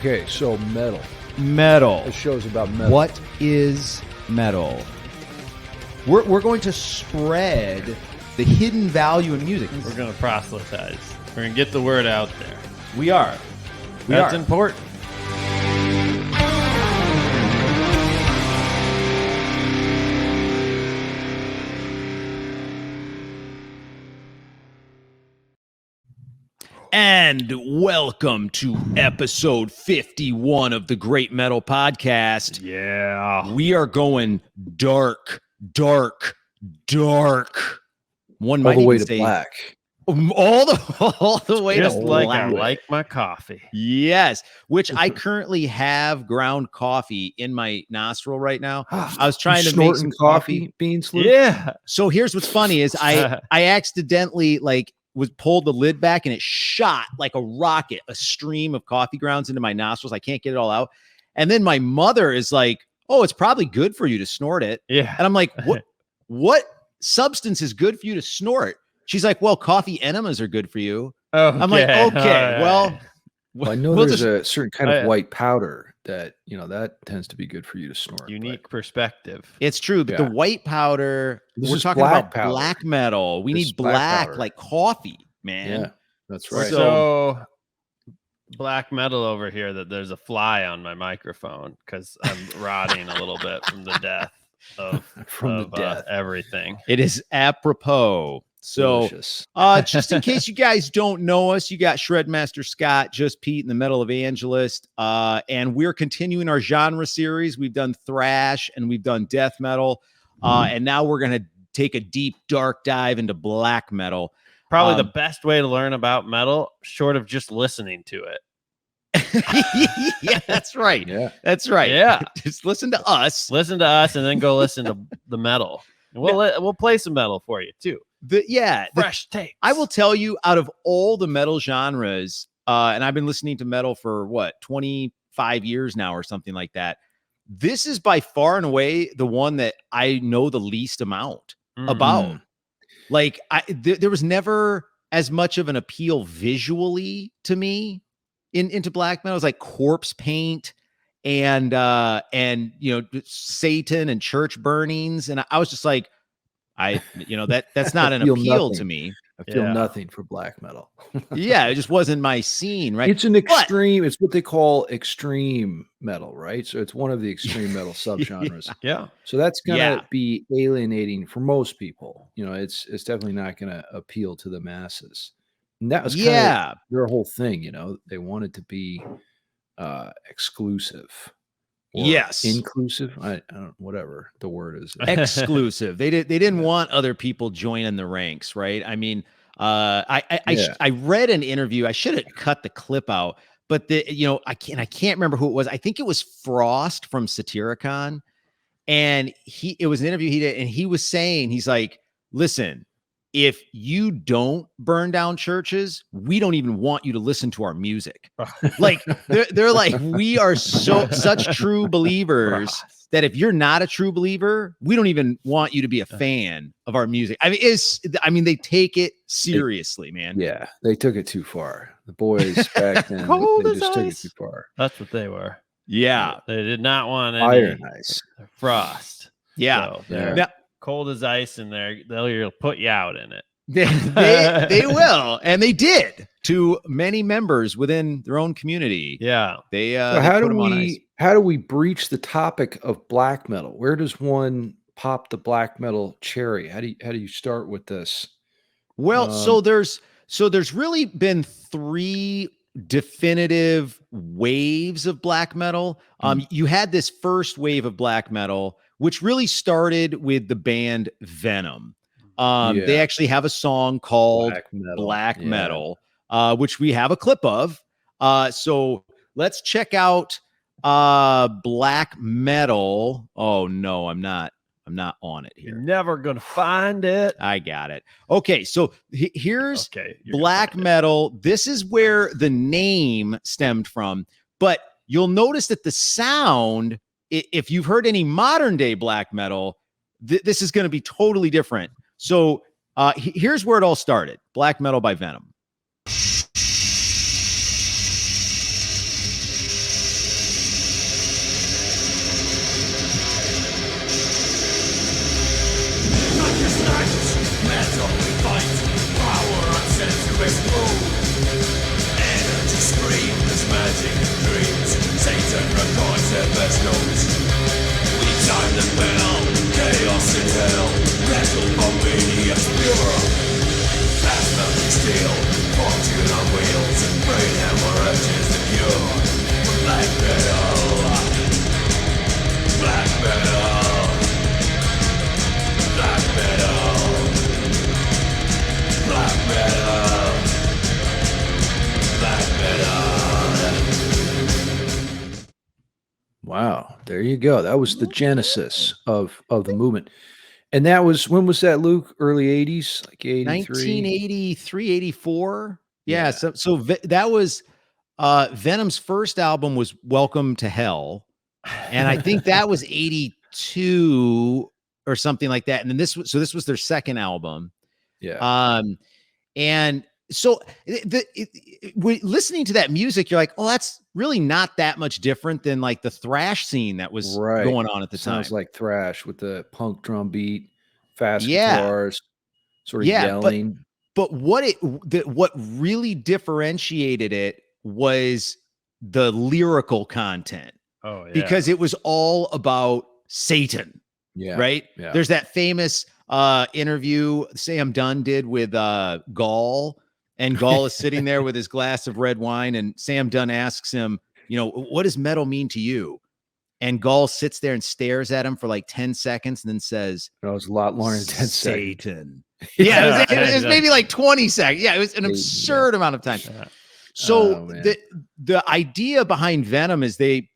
Okay, so metal. Metal. This show's about metal. What is metal? We're going to spread the hidden value in music. We're going to proselytize. We're going to get the word out there. We are. That's important. And welcome to episode 51 of the Great Metal Podcast. Yeah. We are going dark. One All might the way even to say black. all the way Just to like black. I like my coffee. Yes, which I currently have ground coffee in my nostril right now. I was trying to make some coffee beans. Lou? Yeah. So here's what's funny is I accidentally was pulled the lid back and it shot like a rocket, a stream of coffee grounds into my nostrils. I can't get it all out. And then my mother is like, "Oh, it's probably good for you to snort it." Yeah. And I'm like, what substance is good for you to snort? She's like, "Well, coffee enemas are good for you." Okay. I'm like, "Okay, All well, Well, I know we'll there's just- a certain kind of white powder that, that tends to be good for you to snort. Unique perspective. It's true, but Yeah. the white powder, This we're is talking black about powder. black metal. We This need is black black powder. like coffee, man. Yeah, that's right. So black metal over here that there's a fly on my microphone because I'm rotting a little bit from the death of everything. It is apropos. So Delicious. just in case you guys don't know us, you got Shredmaster Scott, Just Pete, and the Metal Evangelist. And we're continuing our genre series. We've done thrash and we've done death metal. And now we're going to take a deep, dark dive into black metal. Probably the best way to learn about metal, short of just listening to it. Yeah, that's right. Yeah. That's right. Yeah. Just listen to us. Listen to us and then go listen to the metal. And we'll play some metal for you too. Fresh takes. I will tell you, out of all the metal genres, and I've been listening to metal for 25 years now or something like that. This is by far and away the one that I know the least amount about. Like there was never as much of an appeal visually to me into black metal. It was like corpse paint and Satan and church burnings. And I was just like, that's not an appeal to me. I feel nothing for black metal. Yeah, it just wasn't my scene, right? It's an extreme, it's what they call extreme metal, right? So it's one of the extreme metal subgenres. Yeah. So that's gonna be alienating for most people. It's definitely not gonna appeal to the masses. And that was kind of their whole thing, they wanted to be exclusive. Inclusive. I don't, whatever the word is. Exclusive. They didn't want other people joining the ranks, right? I mean, I read an interview. I should have cut the clip out, but I can't remember who it was. I think it was Frost from Satyricon, and it was an interview he did, and he was saying, he's like, "Listen, if you don't burn down churches, we don't even want you to listen to our music." Like they're like, we are such true believers that if you're not a true believer, we don't even want you to be a fan of our music. I mean, they take it seriously, man. Yeah, they took it too far. The boys back then, they just took it too far. That's what they were. Yeah, they did not want any iron ice frost. Yeah, so now, cold as ice in there. They'll put you out in it. They will, and they did to many members within their own community. Yeah, so how do we breach the topic of black metal? Where does one pop the black metal cherry? How do you start with this? Well, so there's really been 3 definitive waves of black metal. You had this first wave of black metal, which really started with the band Venom. They actually have a song called Black Metal, which we have a clip of. So let's check out Black Metal. Oh no, I'm not on it here. You're never gonna find it. I got it. Okay, so here's Black Metal. This is where the name stemmed from, but you'll notice that the sound, if you've heard any modern day black metal, this is going to be totally different. So here's where it all started. Black Metal by Venom. Wow, there you go. That was the genesis of the movement. And that was when was that, Luke? Early 80s, like 83? 1983, 84. Yeah, Yeah. that was Venom's first album was Welcome to Hell. And I think that was 82 or something like that. And then this was their second album. Yeah. And so listening to that music, you're like, oh, that's really not that much different than like the thrash scene that was going on at the time. Sounds like thrash with the punk drum beat, fast guitars, sort of yelling. But what really differentiated it was the lyrical content. Oh, yeah. Because it was all about Satan. Yeah. Right? Yeah. There's that famous interview Sam Dunn did with Gall, and Gall is sitting there with his glass of red wine, and Sam Dunn asks him, what does metal mean to you? And Gall sits there and stares at him for like 10 seconds and then says, "That was a lot longer than 10 Satan. seconds." Yeah, it was maybe like 20 seconds. Yeah, it was an absurd amount of time. Yeah. So the idea behind Venom is they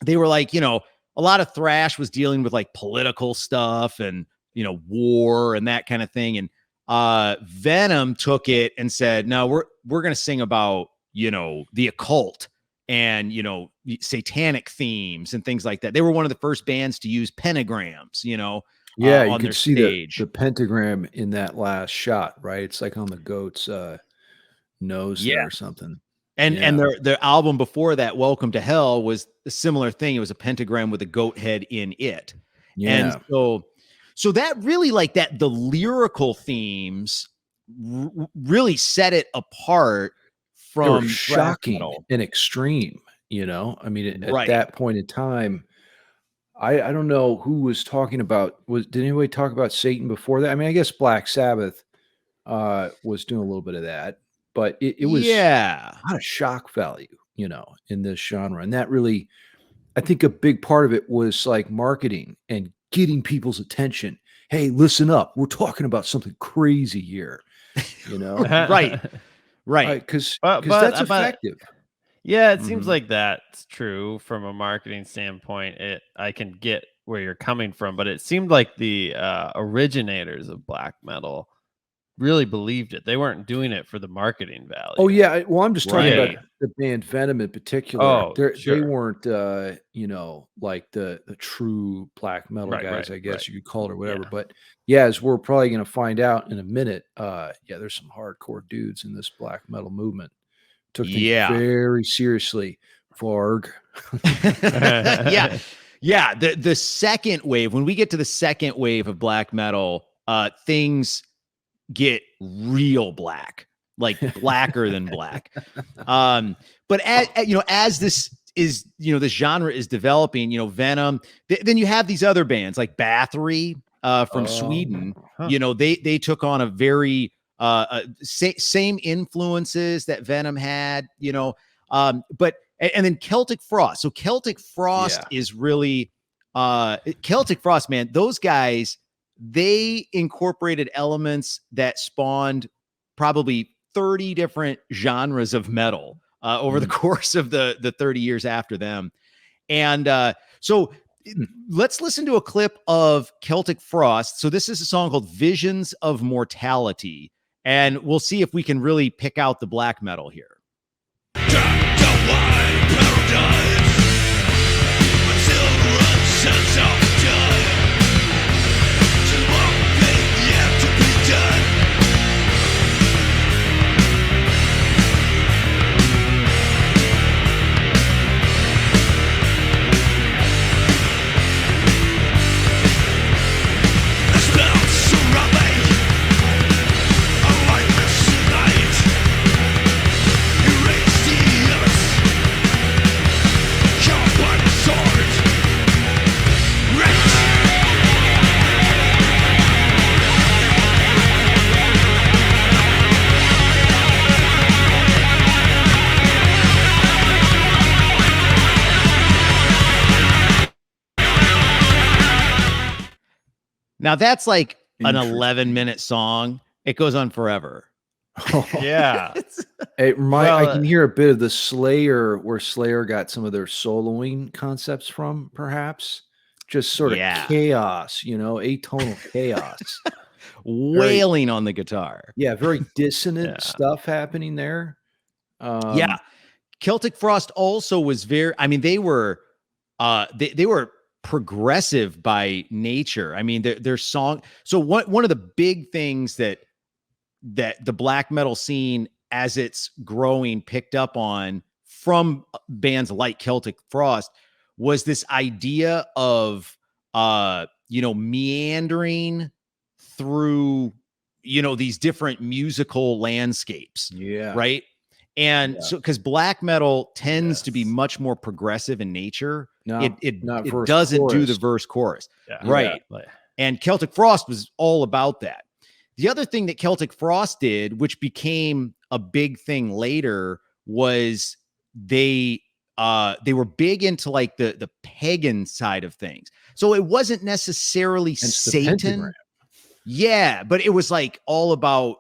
were like, a lot of thrash was dealing with like political stuff and, war and that kind of thing. And Venom took it and said, no, we're going to sing about, the occult and, satanic themes and things like that. They were one of the first bands to use pentagrams, Yeah, on you their could see stage. the pentagram in that last shot, right? It's like on the goat's nose there or something. And their album before that, Welcome to Hell, was a similar thing. It was a pentagram with a goat head in it. Yeah. And so that really, like that, the lyrical themes really set it apart from shocking and extreme, I mean, at that point in time, I don't know who was talking about, did anybody talk about Satan before that? I mean, I guess Black Sabbath was doing a little bit of that, but it was a lot of shock value, in this genre. And that really, I think a big part of it was like marketing and getting people's attention. Hey, listen up. We're talking about something crazy here, Right. Because that's effective. Yeah, it seems like that's true from a marketing standpoint. I can get where you're coming from, but it seemed like the originators of black metal really believed it. They weren't doing it for the marketing value. Oh yeah, well, I'm just talking about the band Venom in particular. Oh, they weren't, like the true black metal guys, I guess you could call it or whatever. Yeah. But yeah, as we're probably going to find out in a minute, there's some hardcore dudes in this black metal movement. Took things very seriously. Varg. The second wave, when we get to the second wave of black metal, things get real black, like blacker than black. But as this is, this genre is developing, Venom, then you have these other bands like Bathory from Sweden. They took on a very same influences that Venom had, but and then Celtic Frost. So Celtic Frost is really Celtic Frost, man. Those guys, they incorporated elements that spawned probably 30 different genres of metal over the course of the 30 years after them. And so let's listen to a clip of Celtic Frost. So this is a song called Visions of Mortality, and we'll see if we can really pick out the black metal here. Now that's like an 11-minute song. It goes on forever. Yeah. I can hear a bit of the Slayer, where Slayer got some of their soloing concepts from, perhaps. Just sort of chaos, atonal chaos. Wailing on the guitar. Yeah, very dissonant stuff happening there. Celtic Frost also was they were they were progressive by nature. I mean, their song. So one of the big things that the black metal scene, as it's growing, picked up on from bands like Celtic Frost was this idea of meandering through these different musical landscapes. Right. And so, because black metal tends to be much more progressive in nature, it doesn't do the verse chorus. Right. And Celtic Frost was all about that. The other thing that Celtic Frost did, which became a big thing later, was they were big into like the pagan side of things. So it wasn't necessarily Satan. Yeah, but it was like all about,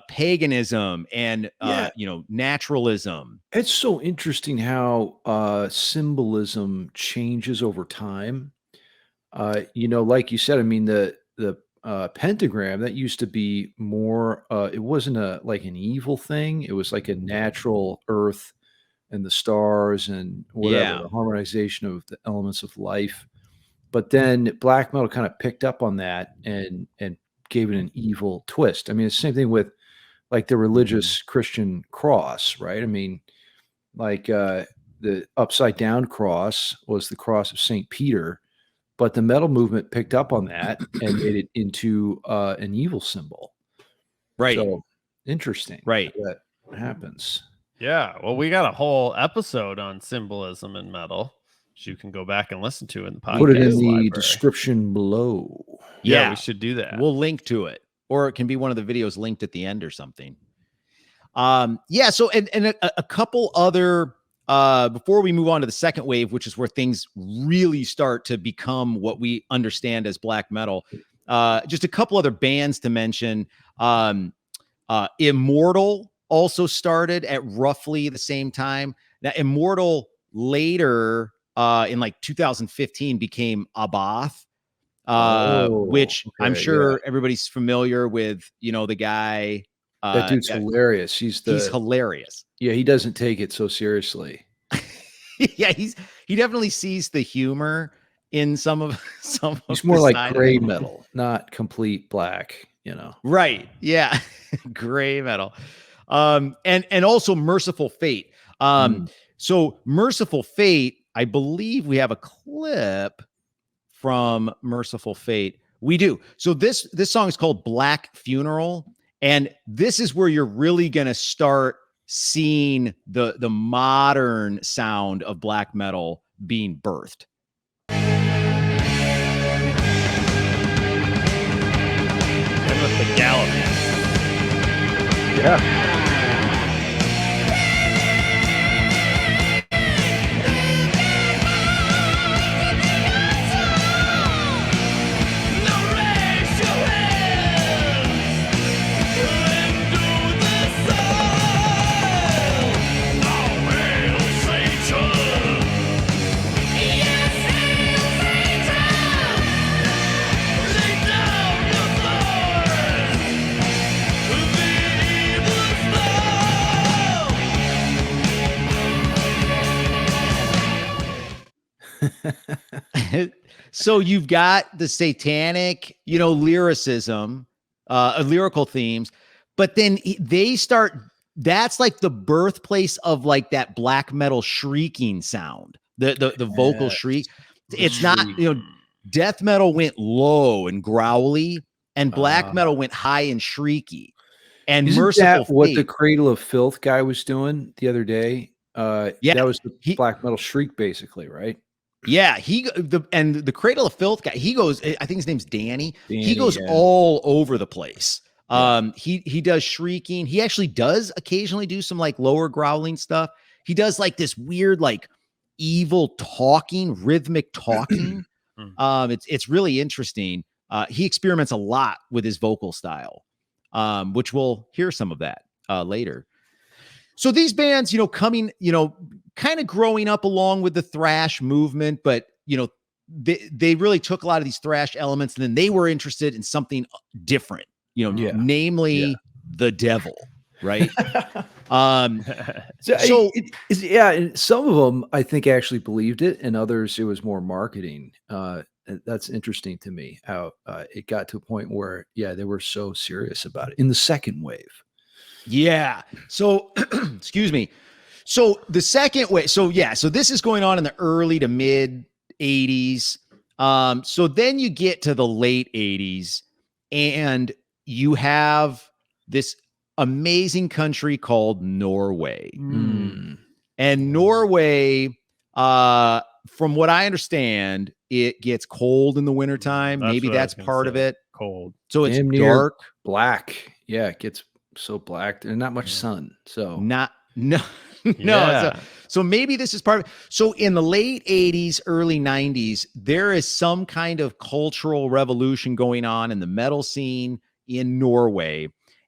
paganism and naturalism. It's so interesting how symbolism changes over time. Like you said, I mean, the pentagram, that used to be more it wasn't like an evil thing. It was like a natural earth and the stars and whatever, the harmonization of the elements of life. But then black metal kind of picked up on that and gave it an evil twist. I mean, it's the same thing with like the religious Christian cross, right? I mean, like the upside down cross was the cross of St. Peter, but the metal movement picked up on that and made it into an evil symbol. Right. So interesting. Right. That happens. Yeah. Well, we got a whole episode on symbolism in metal, which you can go back and listen to in the podcast. Put it in the description below. Yeah, we should do that. We'll link to it, or it can be one of the videos linked at the end or something. So and a couple other before we move on to the second wave, which is where things really start to become what we understand as black metal. Just a couple other bands to mention. Immortal also started at roughly the same time. Now, Immortal later in like 2015 became Abath, which I'm sure everybody's familiar with. The guy. That dude's hilarious. He's hilarious. Yeah, he doesn't take it so seriously. Yeah, he definitely sees the humor in some of He's more like gray metal, not complete black, Right. Yeah. Gray metal. And also Merciful Fate. So Merciful Fate, I believe we have a clip from Merciful Fate. We do. So this song is called Black Funeral. And this is where you're really going to start seeing the modern sound of black metal being birthed. And with the galloping. Yeah. So you've got the satanic, lyricism, lyrical themes, but then they start, that's like the birthplace of like that black metal shrieking sound, the vocal shriek. It's not, death metal went low and growly, and black metal went high and shrieky. And Merciful Fate, what the Cradle of Filth guy was doing the other day? That was the black metal shriek, basically, right? Yeah, the Cradle of Filth guy, he goes, I think his name's Danny. He goes all over the place. He does shrieking. He actually does occasionally do some like lower growling stuff. He does like this weird, like evil talking, rhythmic talking. It's really interesting. he experiments a lot with his vocal style, which we'll hear some of that later. So these bands, you know, coming, you know, kind of growing up along with the thrash movement, but, you know, they really took a lot of these thrash elements, and then they were interested in something different, you know, namely the devil, right? And some of them I think actually believed it, and others it was more marketing. That's interesting to me how it got to a point where they were so serious about it in the second wave. Yeah. So, excuse me. So the second wave. So this is going on in the early to mid 80s. So then you get to the late 80s, and you have this amazing country called Norway. And Norway, from what I understand, it gets cold in the wintertime. Maybe that's part of it. Cold. So it's dark. Black. Yeah, it gets so black. There's not much sun. So no. So maybe this is part of it. So in the late 80s, early 90s, there is some kind of cultural revolution going on in the metal scene in Norway.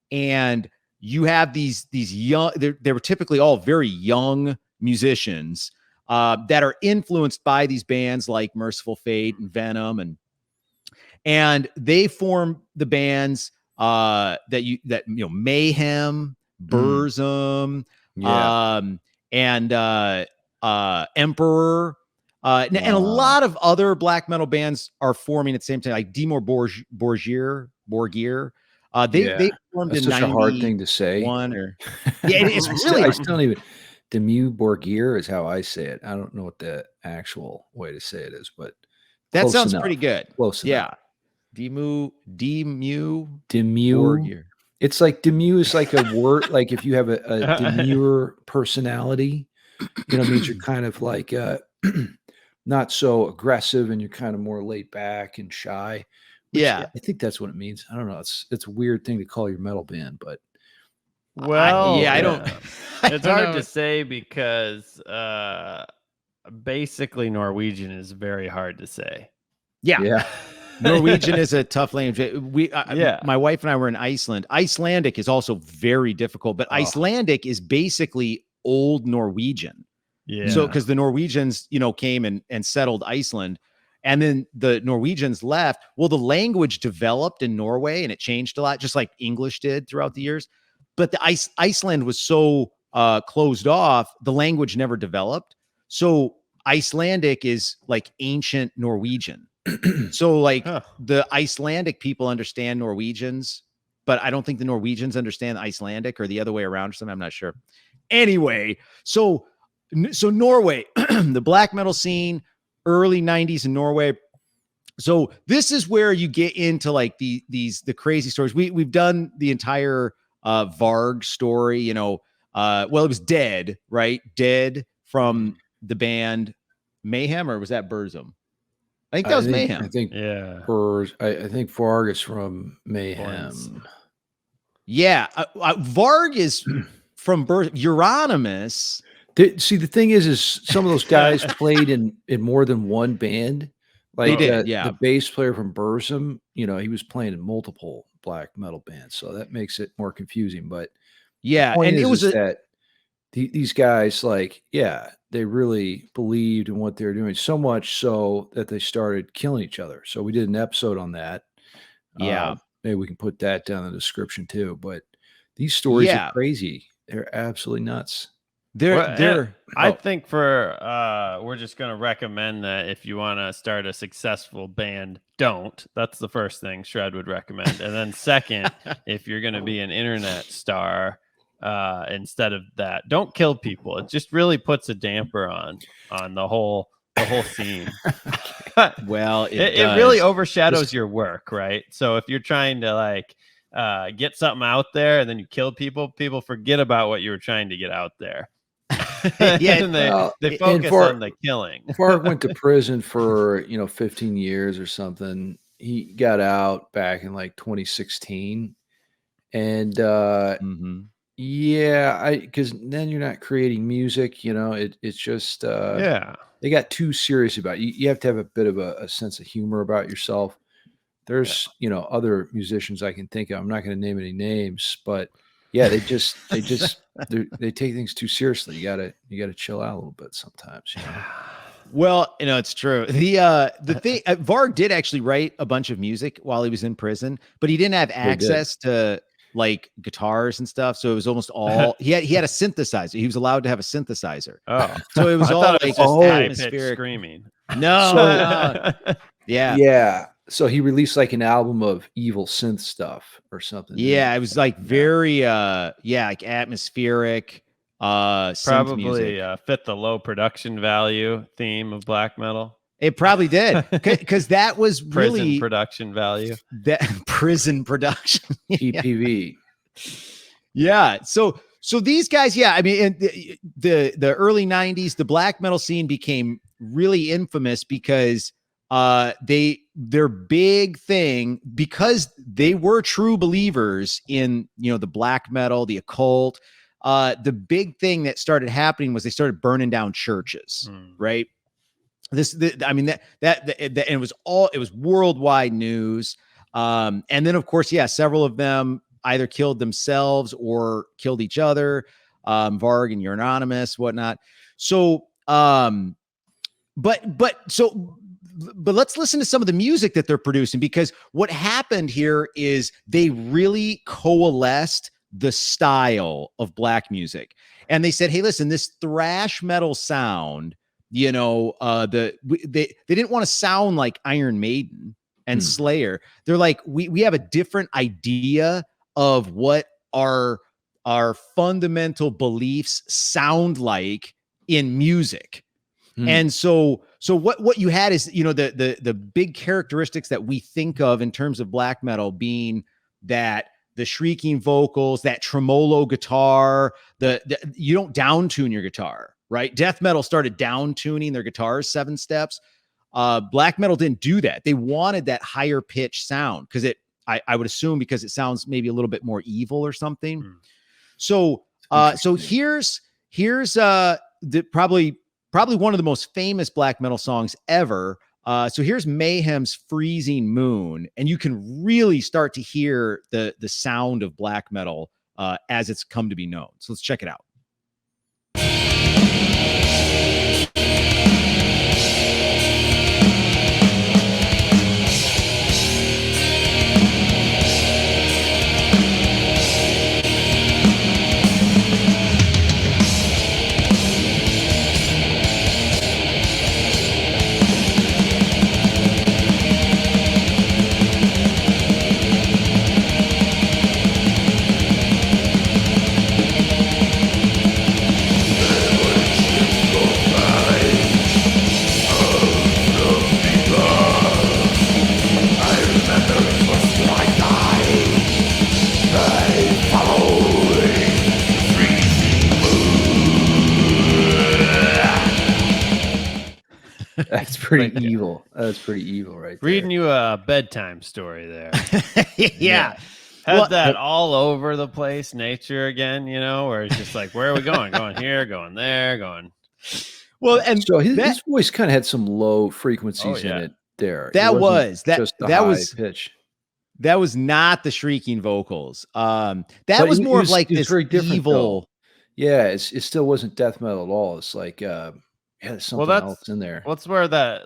And you have these young, they were typically all very young musicians that are influenced by these bands like Merciful Fate and Venom, and they form the bands that Mayhem, Burzum, and Emperor, and a lot of other black metal bands are forming at the same time, like Dimmu Borgir. They formed That's in such a hard thing to say. It's really I still don't even. Dimmu Borgir is how I say it. I don't know what the actual way to say it is, but that sounds pretty good. Close enough. Dimmu Borgir. It's like Dimmu is like a word, like if you have a demure personality, you know, it means you're kind of like not so aggressive, and you're kind of more laid back and shy. I think that's what it means. I don't know. It's a weird thing to call your metal band, but I don't. It's hard to say because basically Norwegian is very hard to say. Yeah. Norwegian is a tough language. My wife and I were in Iceland. Icelandic is also very difficult, but Icelandic is basically old Norwegian. Yeah. So because the Norwegians, came and settled Iceland, and then the Norwegians left. Well, the language developed in Norway, and it changed a lot, just like English did throughout the years. But the Iceland was so closed off, the language never developed. So Icelandic is like ancient Norwegian. So the Icelandic people understand Norwegians, but I don't think the Norwegians understand Icelandic, or the other way around or something. I'm not sure. Anyway, so Norway, the black metal scene, early 90s in Norway. So this is where you get into like the crazy stories. We've done the entire Varg story, well, it was Dead, right? Dead from the band Mayhem, or was that Burzum? I think that was Mayhem. I think I think Varg is from Mayhem. Yeah, Varg is from Euronymous. See, the thing is some of those guys played in more than one band. Like the bass player from Burzum, he was playing in multiple black metal bands, so that makes it more confusing. But and it was that these guys, they really believed in what they were doing, so much so that they started killing each other. So we did an episode on that. Maybe we can put that down in the description too. But these stories are crazy. They're absolutely nuts. I think we're just going to recommend that if you want to start a successful band, don't. That's the first thing Shred would recommend. And then second, if you're going to be an internet star, instead of that, don't kill people. It just really puts a damper on the whole scene. Well, it really overshadows your work, right? So if you're trying to get something out there and then you kill people forget about what you were trying to get out there. And they focus on the killing. Varg went to prison for 15 years or something. He got out back in 2016, and because then you're not creating music. It's just they got too serious about it. You have to have a bit of a sense of humor about yourself. There's, other musicians I can think of. I'm not going to name any names, but yeah, they take things too seriously. You gotta chill out a little bit sometimes. Well, it's true. The thing, Varg did actually write a bunch of music while he was in prison, but he didn't have access to like guitars and stuff. So it was almost all he had a synthesizer. He was allowed to have a synthesizer. Oh, so it was all like just atmospheric screaming. No, yeah. So he released like an album of evil synth stuff or something. Yeah, it was like very like atmospheric. Probably fit the low production value theme of black metal. It probably did, because that was prison really production value. That prison production, PPV. Yeah. So these guys, I mean, in the early '90s, the black metal scene became really infamous because their big thing, because they were true believers in the black metal, the occult. The big thing that started happening was they started burning down churches, right? And it was worldwide news. And then of course, several of them either killed themselves or killed each other. Varg and Euronymous, whatnot. So, but let's listen to some of the music that they're producing, because what happened here is they really coalesced the style of black music. And they said, hey, listen, this thrash metal sound, they didn't want to sound like Iron Maiden and Slayer. They're like, we have a different idea of what our fundamental beliefs sound like in music. And so what you had is, the big characteristics that we think of in terms of black metal being that the shrieking vocals, that tremolo guitar, you don't down tune your guitar, right? Death metal started down tuning their guitars 7 steps. Black metal didn't do that. They wanted that higher pitch sound because I would assume because it sounds maybe a little bit more evil or something. So here's probably one of the most famous black metal songs ever. So here's Mayhem's Freezing Moon, and you can really start to hear the sound of black metal as it's come to be known. So let's check it out. That's pretty evil. That's pretty evil, right there. Reading you a bedtime story there. Yeah. Had that all over the place nature again, where it's just like, where are we going? Going here, going there, going. Well, and so his voice kind of had some low frequencies in it there. That was pitch. That was not the shrieking vocals. That was more of like this very evil. Though. Yeah, it still wasn't death metal at all. It's like there's something else in there. What's where that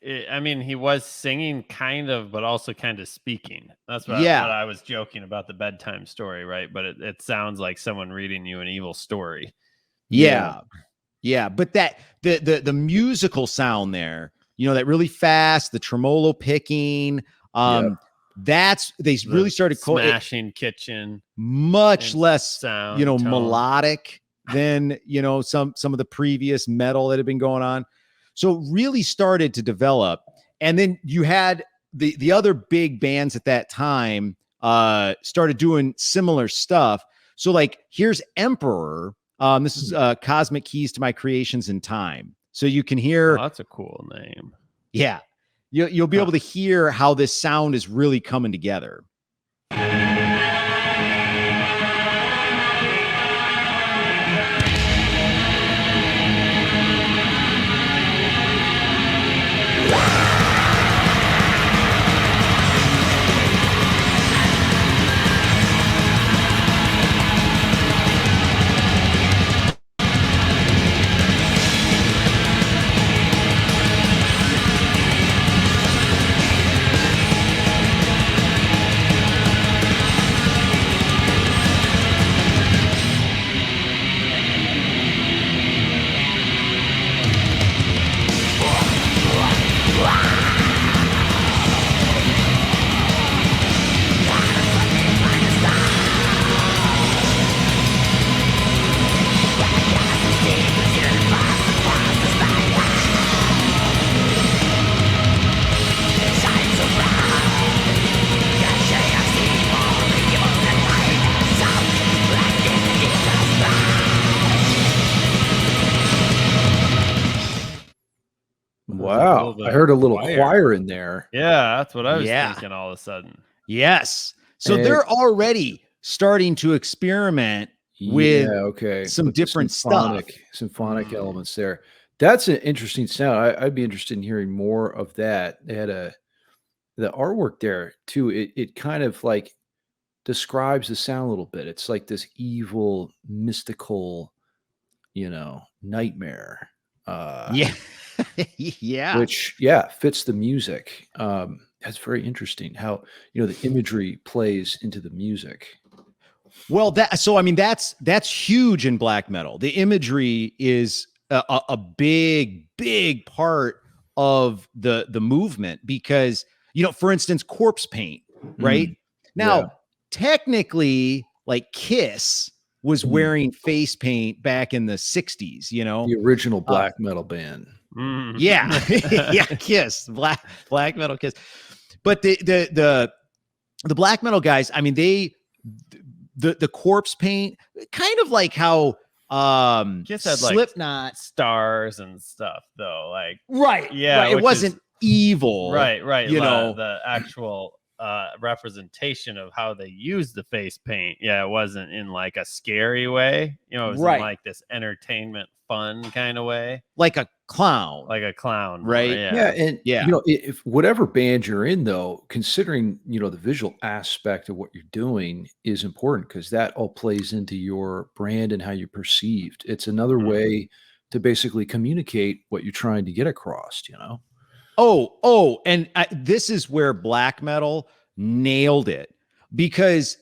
he was singing kind of, but also kind of speaking. That's what I was joking about the bedtime story, right? But it sounds like someone reading you an evil story. Yeah. But that the musical sound there, that really fast, the tremolo picking, they really started smashing kitchen, much less sound, melodic than some of the previous metal that had been going on. So it really started to develop. And then you had the other big bands at that time started doing similar stuff. So like here's Emperor. This is Cosmic Keys to My Creations in Time. So you can hear. Oh, that's a cool name. Yeah. You'll be able to hear how this sound is really coming together. Wow. I heard a little choir in there. Yeah, that's what I was thinking all of a sudden. Yes. So they're already starting to experiment with some with different symphonic elements there. That's an interesting sound. I'd be interested in hearing more of that. They had the artwork there too. It kind of like describes the sound a little bit. It's like this evil, mystical, nightmare. Yeah. Which fits the music. That's very interesting how the imagery plays into the music. Well, that's huge in black metal. The imagery is a big part of the movement because for instance, corpse paint, right? Now, technically, like Kiss was wearing face paint back in the 60s, the original black metal band. Yeah. Kiss, black metal Kiss. But the black metal guys, I mean, the corpse paint, kind of like how Kiss had Slipknot, like stars and stuff, though. Like right. It wasn't evil. Right. The actual representation of how they use the face paint. Yeah, it wasn't in like a scary way. It was in like this entertainment fun kind of way. Like a clown. Right. And if whatever band you're in, though, considering the visual aspect of what you're doing is important because that all plays into your brand and how you're perceived. It's another way to basically communicate what you're trying to get across, and this is where black metal nailed it because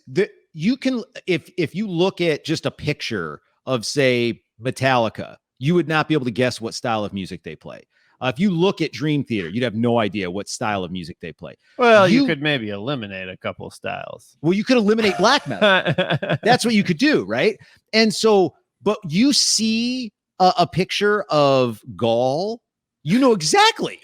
you can, if you look at just a picture of, say, Metallica, you would not be able to guess what style of music they play. If you look at Dream Theater, you'd have no idea what style of music they play. Well, you could maybe eliminate a couple styles. Well, you could eliminate black metal. That's what you could do, right? And so, but you see a picture of Gaul, you know exactly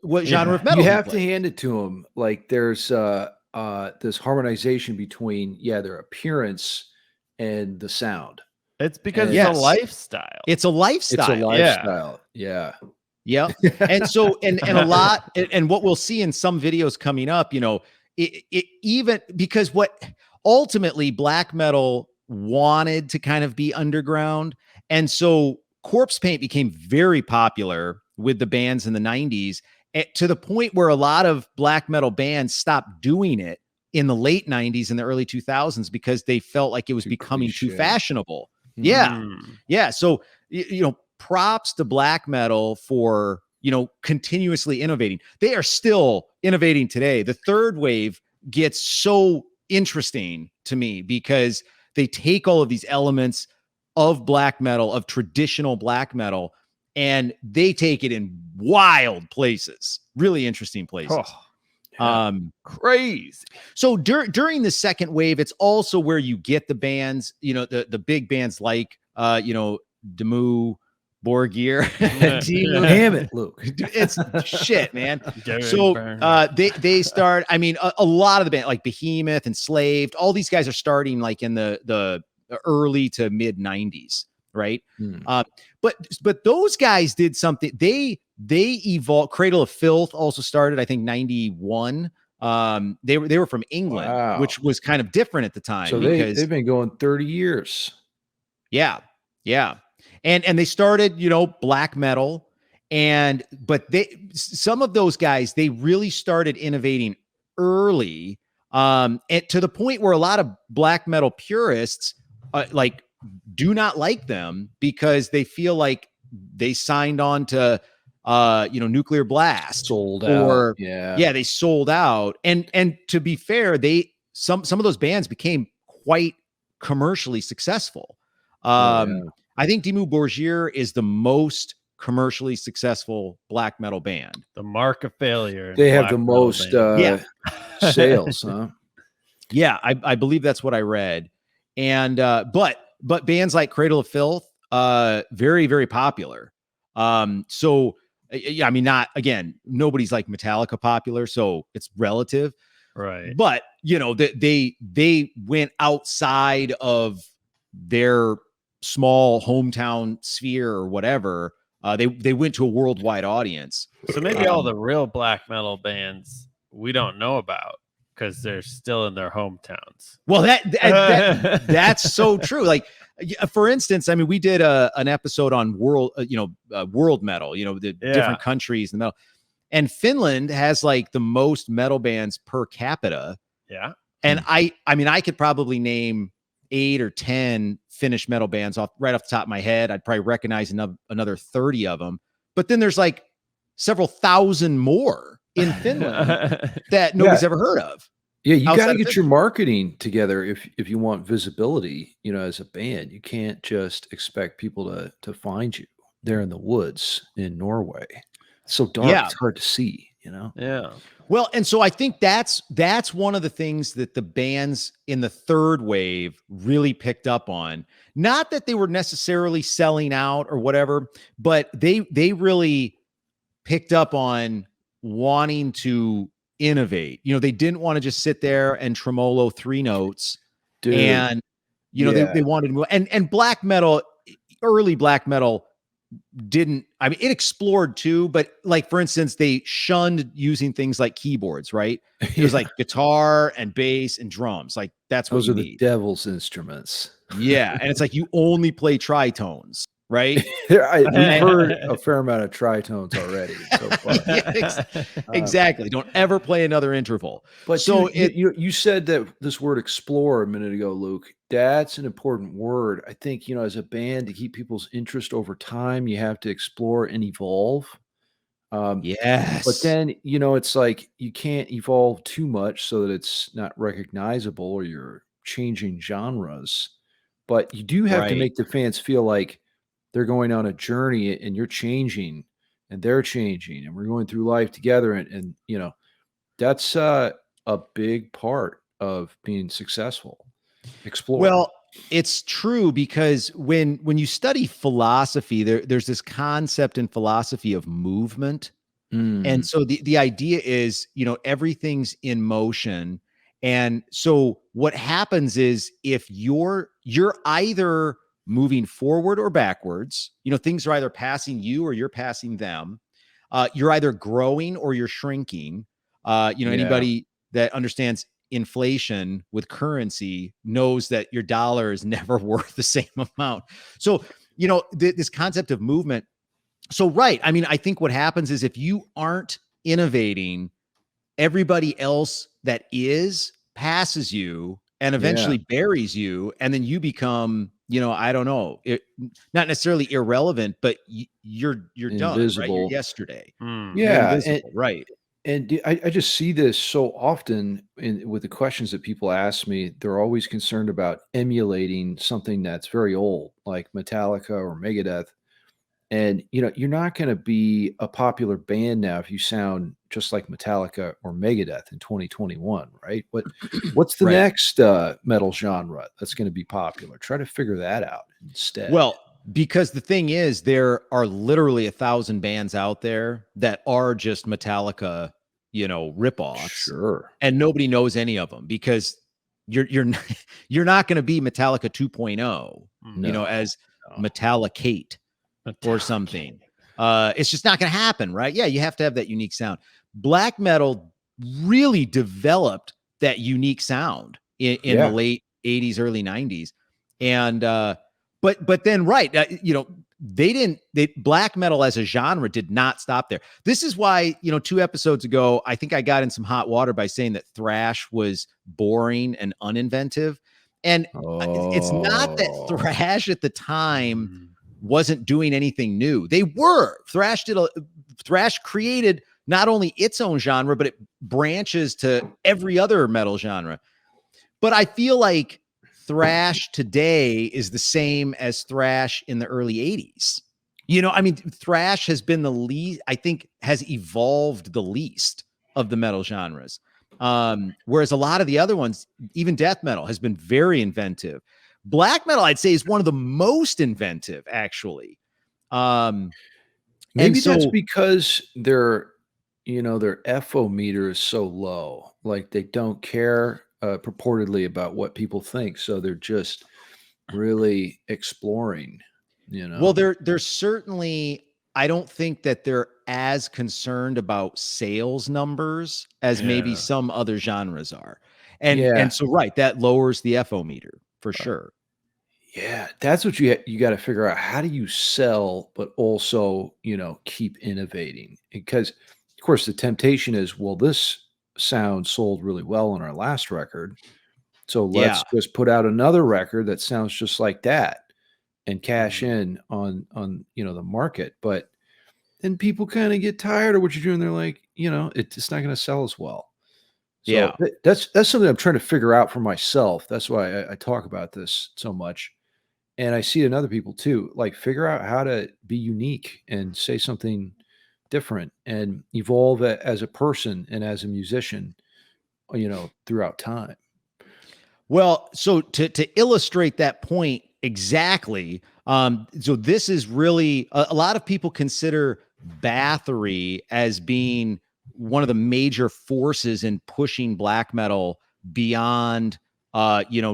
what genre of metal you have to hand it to them. Like there's this harmonization between their appearance and the sound. It's because it's a lifestyle. It's a lifestyle. Yeah. Yep. And so, and a lot, and what we'll see in some videos coming up, it even because what ultimately black metal wanted to kind of be underground. And so corpse paint became very popular with the bands in the 90s to the point where a lot of black metal bands stopped doing it in the late 90s and the early 2000s because they felt like it was becoming too fashionable. Yeah. So, props to black metal for, continuously innovating. They are still innovating today. The third wave gets so interesting to me because they take all of these elements of black metal, of traditional black metal, and they take it in wild places, really interesting places. Crazy. So during the second wave, it's also where you get the bands, the big bands like Dimmu Borgir. Damn it, Luke. It's shit, man. So they start, I mean, a lot of the band like Behemoth, Enslaved, all these guys are starting like in the early to mid 90s, right? But those guys did something. They evolved. Cradle of Filth also started, I think, 91. They were from England, which was kind of different at the time. So they've been going 30 years. Yeah. And they started, black metal. But some of those guys, they really started innovating early, and to the point where a lot of black metal purists do not like them because they feel like they signed on to Nuclear Blast, sold out. They sold out. And to be fair, some of those bands became quite commercially successful. I think Dimmu Borgir is the most commercially successful black metal band. The mark of failure. They have the most sales, huh? Yeah, I believe that's what I read. And but bands like Cradle of Filth, very, very popular. So I mean, nobody's like Metallica popular, so it's relative. Right. But they went outside of their small hometown sphere or whatever They went to a worldwide audience. So maybe all the real black metal bands we don't know about because they're still in their hometowns. Well, that's so true. Like, for instance, I mean, we did an episode on world metal, the different countries and metal, and Finland has like the most metal bands per capita. Yeah. And I mean, I could probably name 8 or 10 Finnish metal bands right off the top of my head. I'd probably recognize another 30 of them. But then there's like several thousand more in Finland that nobody's ever heard of. Yeah, you got to get your marketing together if you want visibility, as a band. You can't just expect people to find you there in the woods in Norway. It's so dark, it's hard to see, Yeah. Well, and so I think that's one of the things that the bands in the third wave really picked up on. Not that they were necessarily selling out or whatever, but they really picked up on wanting to innovate. They didn't want to just sit there and tremolo 3 notes. Dude. And they wanted to move. And black metal, early black metal didn't, I mean, it explored too, but like, for instance, they shunned using things like keyboards, right? It was like guitar and bass and drums. Like that's what those are the devil's instruments. Yeah. And it's like, you only play tritones, right? We've heard a fair amount of tritones already so far. Exactly. Don't ever play another interval. But so you said that this word explore a minute ago, Luke. That's an important word. I think, as a band, to keep people's interest over time, you have to explore and evolve. Yes. But then, it's like you can't evolve too much so that it's not recognizable or you're changing genres. But you do have to make the fans feel like they're going on a journey and you're changing and they're changing and we're going through life together. And that's a big part of being successful. Explore. Well, it's true because when you study philosophy, there's this concept in philosophy of movement. And so the idea is, everything's in motion. And so what happens is if you're either moving forward or backwards, things are either passing you or you're passing them. You're either growing or you're shrinking. Anybody that understands inflation with currency knows that your dollar is never worth the same amount. So, this concept of movement. So, right. I mean, I think what happens is if you aren't innovating, everybody else that passes you and eventually buries you. And then you become, I don't know, not necessarily irrelevant, but you're done, right? You're yesterday. Yeah. Right. And I just see this so often with the questions that people ask me. They're always concerned about emulating something that's very old, like Metallica or Megadeth. And, you're not going to be a popular band now if you sound just like Metallica or Megadeth in 2021, right? What's the next metal genre that's going to be popular? Try to figure that out instead. Well, because the thing is, there are literally 1,000 bands out there that are just Metallica, ripoffs. Sure. And nobody knows any of them because you're not going to be Metallica 2.0, as Metallicate or something. It's just not going to happen, right? Yeah, you have to have that unique sound. Black metal really developed that unique sound in the late 80s, early 90s. And but then black metal as a genre did not stop there. This is why, 2 episodes ago, I think I got in some hot water by saying that thrash was boring and uninventive. And it's not that thrash at the time wasn't doing anything new. They were. Thrash created not only its own genre, but it branches to every other metal genre. But I feel like thrash today is the same as thrash in the early 80s. Thrash has been the least, I think, has evolved the least of the metal genres. Whereas a lot of the other ones, even death metal, has been very inventive. Black metal, I'd say, is one of the most inventive, actually. Maybe that's because their FO meter is so low. Like they don't care purportedly about what people think. So they're just really exploring, Well, there's certainly, I don't think that they're as concerned about sales numbers as maybe some other genres are. And so, right, that lowers the FO meter for sure. Yeah, that's what you got to figure out. How do you sell, but also, keep innovating? Because, of course, the temptation is, well, this sound sold really well on our last record, so let's just put out another record that sounds just like that and cash in on the market. But then people kind of get tired of what you're doing. They're like, it's not going to sell as well. So that's something I'm trying to figure out for myself. That's why I talk about this so much. And I see it in other people too, like figure out how to be unique and say something different and evolve as a person and as a musician, throughout time. Well, so to illustrate that point exactly, so this is really a lot of people consider Bathory as being one of the major forces in pushing black metal beyond,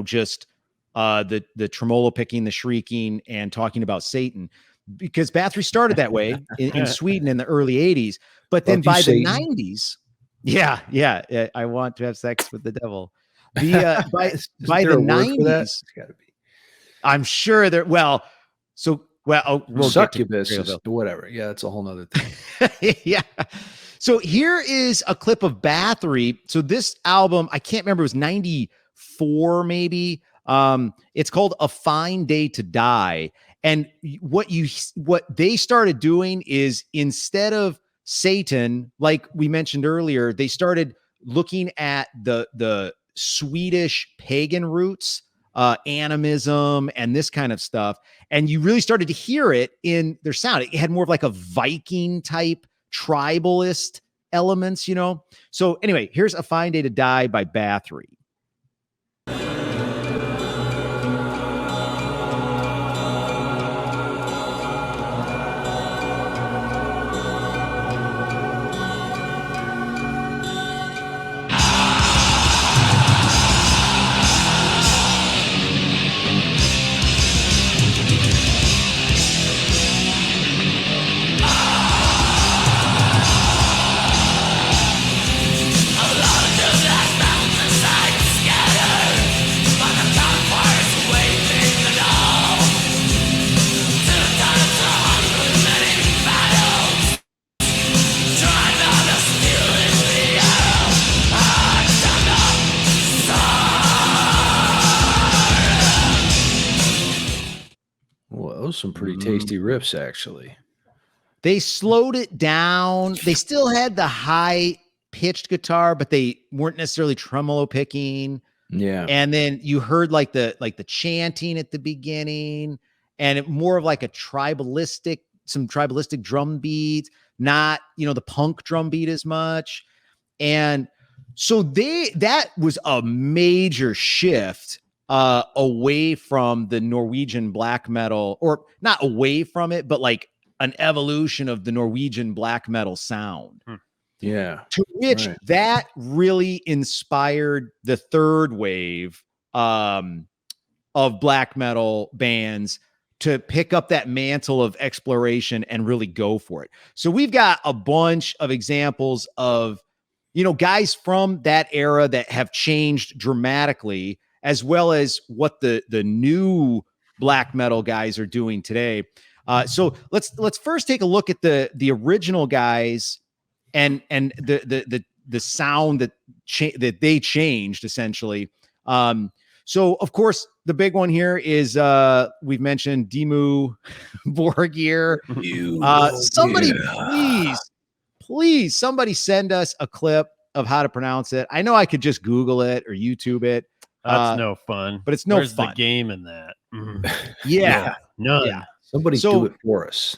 just the tremolo picking, the shrieking, and talking about Satan, because Bathory started that way in Sweden in the early 80s, but then by the 90s, I want to have sex with the devil. By the 90s, I'm sure there. We'll succubus is whatever. Yeah, it's a whole nother thing. Yeah. So here is a clip of Bathory. So this album, I can't remember, it was 94 maybe. It's called A Fine Day to Die. And what they started doing is, instead of Satan, like we mentioned earlier, they started looking at the Swedish pagan roots, animism, and this kind of stuff. And you really started to hear it in their sound. It had more of like a Viking type tribalist elements, So anyway, here's A Fine Day to Die by Bathory. Some pretty tasty riffs, actually. They slowed it down. They still had the high pitched guitar, but they weren't necessarily tremolo picking. Yeah. And then you heard like the chanting at the beginning, and more of like some tribalistic drum beats, not, the punk drum beat as much. And so that was a major shift away from the Norwegian black metal, or not away from it, but like an evolution of the Norwegian black metal sound. Yeah. To which that really inspired the third wave of black metal bands to pick up that mantle of exploration and really go for it. So we've got a bunch of examples of, guys from that era that have changed dramatically, as well as what the new black metal guys are doing today. So let's first take a look at the original guys and the sound that they changed essentially. So of course the big one here is we've mentioned Dimmu Borgir. Somebody please somebody send us a clip of how to pronounce it. I know I could just Google it or YouTube it. That's no fun. But it's no Where's fun. The game in that? Yeah. None. Yeah. Somebody do it for us.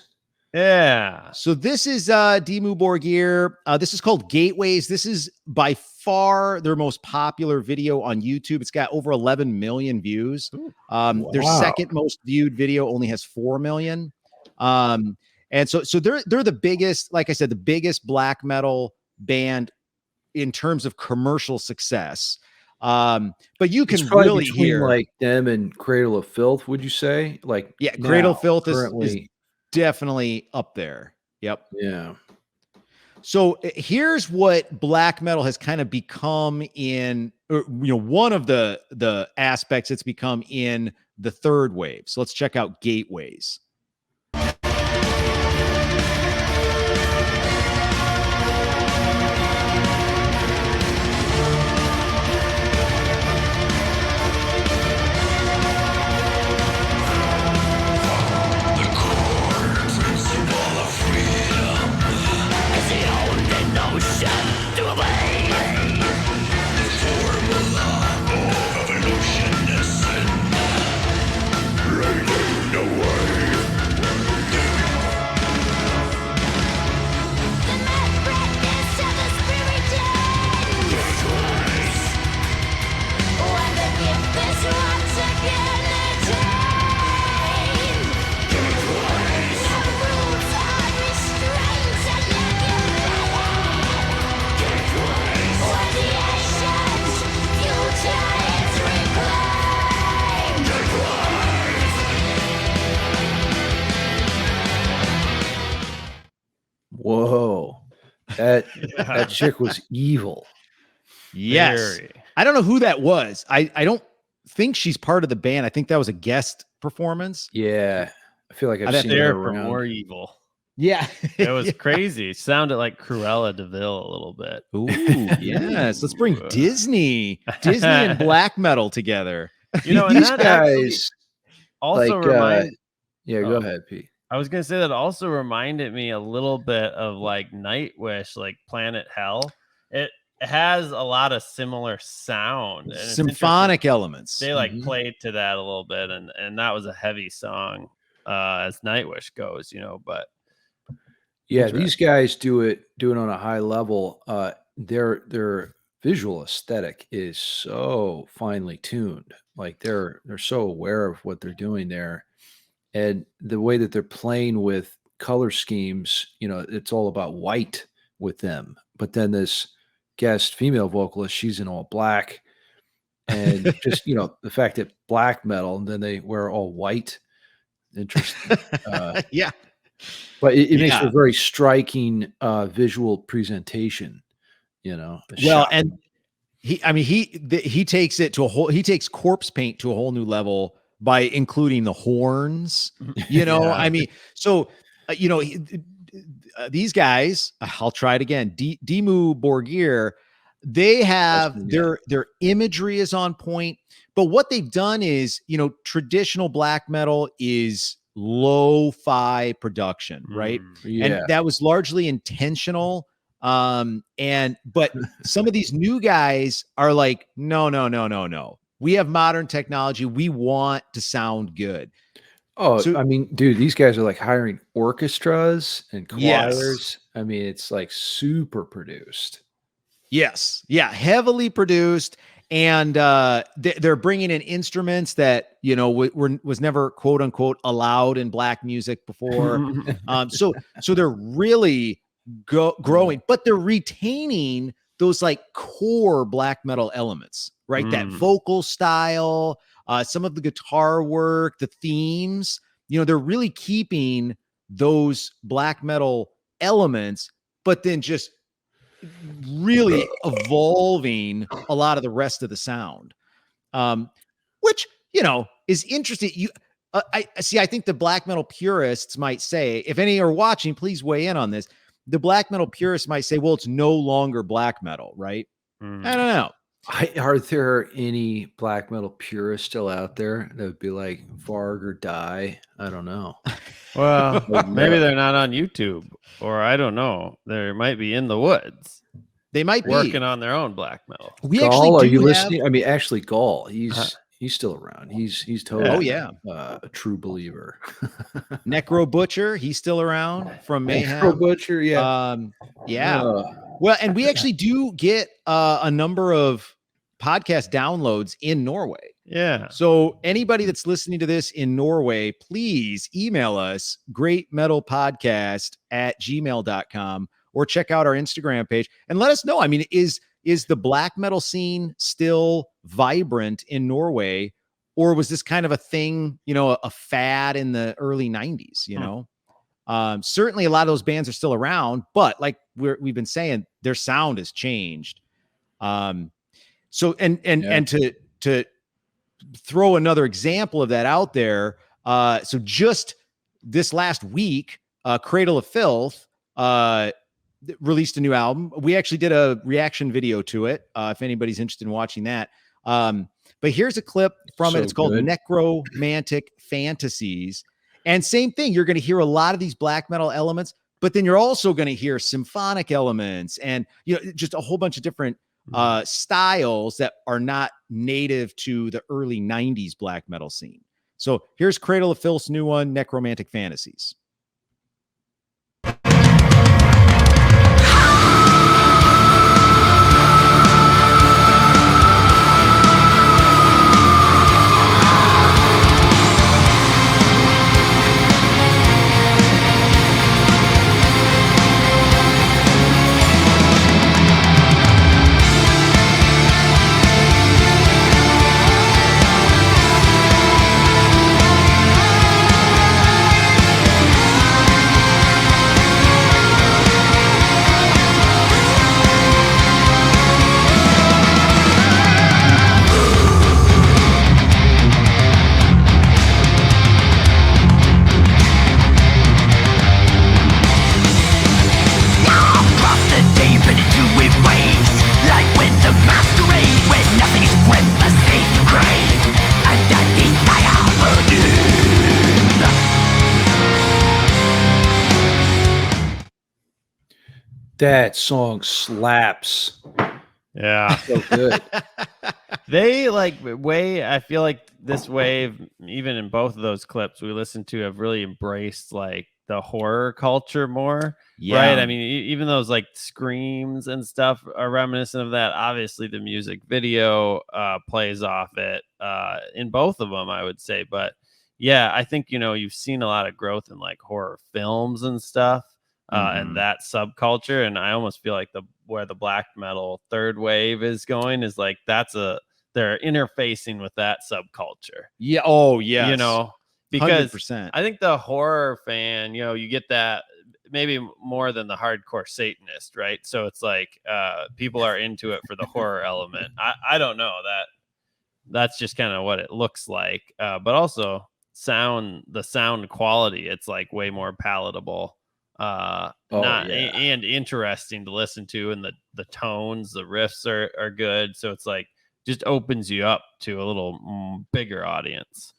Yeah. So this is Dimmu Borgir. This is called Gateways. This is by far their most popular video on YouTube. It's got over 11 million views. Their second most viewed video only has 4 million. And so they're the biggest, like I said, the biggest black metal band in terms of commercial success. But you can really hear like them and Cradle of Filth, would you say? Like, Cradle of Filth is definitely up there. Yep. Yeah. So here's what black metal has kind of become in, one of the aspects it's become in the third wave. So let's check out Gateways. Whoa. That chick was evil. Yes. Very. I don't know who that was. I don't think she's part of the band. I think that was a guest performance. Yeah. I feel like I've seen there her for around. more evil. Yeah. It was crazy. It sounded like Cruella DeVille a little bit. Ooh, yes. Let's bring Disney and black metal together. You know, these guys also like, remind. go ahead, Pete. I was gonna say that also reminded me a little bit of like Nightwish, like Planet Hell. It has a lot of similar sound, and symphonic elements. They like played to that a little bit, and that was a heavy song as Nightwish goes, but yeah, these guys do it on a high level. Their visual aesthetic is so finely tuned. Like they're so aware of what they're doing there. And the way that they're playing with color schemes, it's all about white with them. But then this guest female vocalist, she's in all black. And just, the fact that black metal, and then they wear all white. Interesting. Yeah. But it makes a very striking visual presentation, Well, shot. and he takes it to he takes corpse paint to a whole new level by including the horns, so, these guys, I'll try it again. Dimmu Borgir, they have their imagery is on point, but what they've done is, traditional black metal is lo-fi production, right? Yeah. And that was largely intentional. But some of these new guys are like, no. We have modern technology. We want to sound good. Oh, so, I mean, dude, these guys are like hiring orchestras and choirs. Yes. I mean, it's like super produced. Yes. Yeah. Heavily produced. And they're bringing in instruments that, was never quote unquote allowed in black music before. So they're really growing, but they're retaining those like core black metal elements, right? That vocal style, some of the guitar work, the themes, they're really keeping those black metal elements, but then just really evolving a lot of the rest of the sound, which, is interesting. I think the black metal purists might say, if any are watching, please weigh in on this. The black metal purists might say, well, it's no longer black metal, right? I don't know. Are there any black metal purists still out there that would be like Varg or die? I don't know. Well, maybe they're not on YouTube, or I don't know. They might be in the woods. They might be working on their own black metal. Gall, are you listening? I mean, actually, Gall, he's still around. He's totally a true believer. Necro Butcher, he's still around from Mayhem. Necro Butcher, Well, and we actually do get a number of podcast downloads in Norway. Yeah. So anybody that's listening to this in Norway, please email us greatmetalpodcast@gmail.com or check out our Instagram page and let us know. I mean, is the black metal scene still vibrant in Norway, or was this kind of a thing, a fad in the early 90s, Certainly a lot of those bands are still around, but like we've been saying, their sound has changed. So to throw another example of that out there. So just this last week, Cradle of Filth released a new album. We actually did a reaction video to it. If anybody's interested in watching that. But here's a clip from it. It's called Necromantic Fantasies. And same thing, you're going to hear a lot of these black metal elements, but then you're also going to hear symphonic elements and, you know, just a whole bunch of different styles that are not native to the early 90s black metal scene. So here's Cradle of Filth's new one, Necromantic Fantasies. That song slaps. Yeah. So good. They I feel like this wave, even in both of those clips we listened to, have really embraced like the horror culture more. Yeah. Right. I mean, even those like screams and stuff are reminiscent of that. Obviously the music video plays off it in both of them, I would say. But yeah, I think, you know, you've seen a lot of growth in like horror films and stuff. And that subculture, and I almost feel like where the black metal third wave is going is like they're interfacing with that subculture. Yeah. Oh, yeah. You know, because 100%. I think the horror fan, you know, you get that maybe more than the hardcore Satanist, right? So it's like people are into it for the horror element. I don't know, that's just kind of what it looks like, but also the sound quality, it's like way more palatable. And interesting to listen to, and the tones, the riffs are good, so it's like just opens you up to a little bigger audience.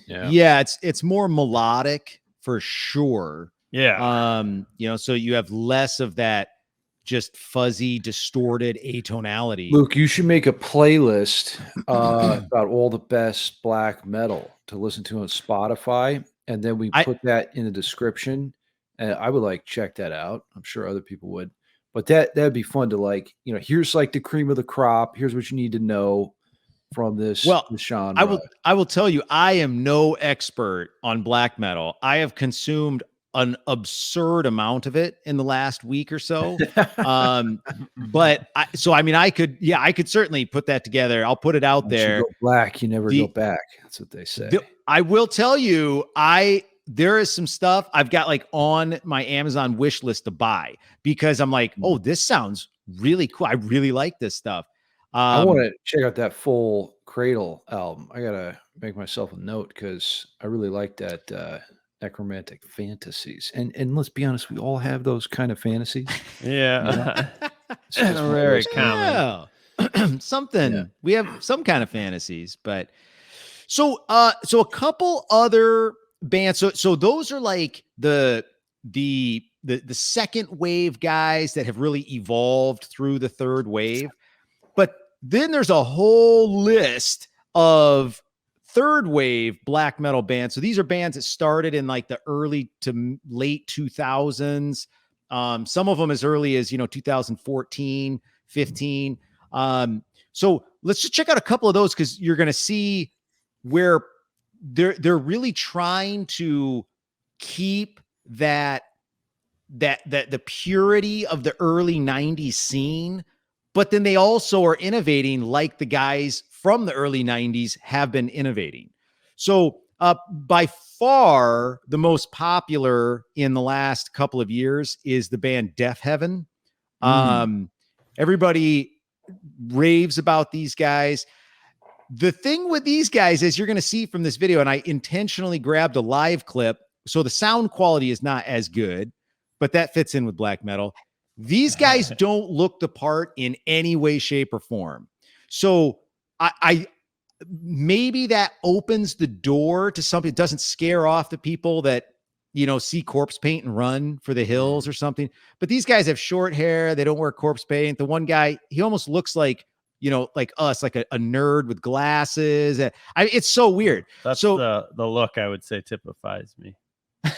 Yeah, it's more melodic for sure. Yeah. You know, so you have less of that just fuzzy, distorted atonality. Luke, you should make a playlist about all the best black metal to listen to on Spotify, and then we put that in the description. And I would like check that out. I'm sure other people would, but that'd be fun to like, you know, here's like the cream of the crop. Here's what you need to know from this genre. I will tell you, I am no expert on black metal. I have consumed an absurd amount of it in the last week or so. But I could certainly put that together. I'll put it out there. You go black, you never go back. That's what they say. I will tell you, there is some stuff I've got like on my Amazon wish list to buy because I'm like, oh, this sounds really cool. I really like this stuff. I want to check out that full Cradle album. I got to make myself a note because I really like that Necromantic Fantasies. And let's be honest, we all have those kind of fantasies. Yeah. You know? Very common. Yeah. We have some kind of fantasies, but so a couple other bands. So those are like the second wave guys that have really evolved through the third wave. But then there's a whole list of third wave black metal bands. So these are bands that started in like the early to late 2000s. Some of them as early as, 2014, 15. So let's just check out a couple of those because you're going to see where they're really trying to keep the purity of the early 90s scene, but then they also are innovating like the guys from the early 90s have been innovating. So By far, the most popular in the last couple of years is the band Deaf Heaven. Everybody raves about these guys. The thing with these guys is you're going to see from this video, and I intentionally grabbed a live clip, so the sound quality is not as good, but that fits in with black metal. These guys don't look the part in any way, shape, or form. So I maybe that opens the door to something. It doesn't scare off the people that, see corpse paint and run for the hills or something. But these guys have short hair. They don't wear corpse paint. The one guy, he almost looks like, like us, like a nerd with glasses. It's so weird. That's the look I would say typifies me.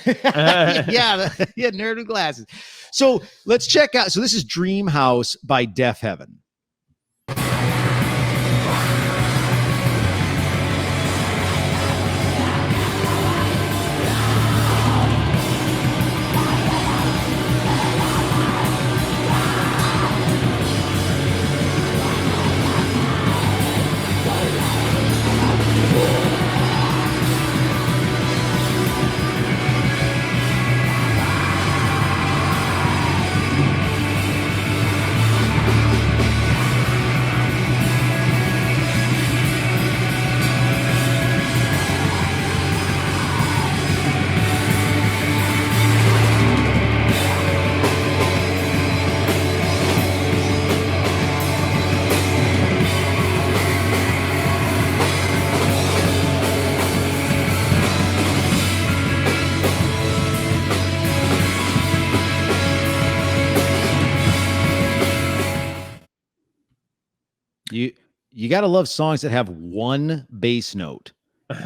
yeah, nerd with glasses. So let's check out. So this is Dream House by Deaf Heaven. You got to love songs that have one bass note.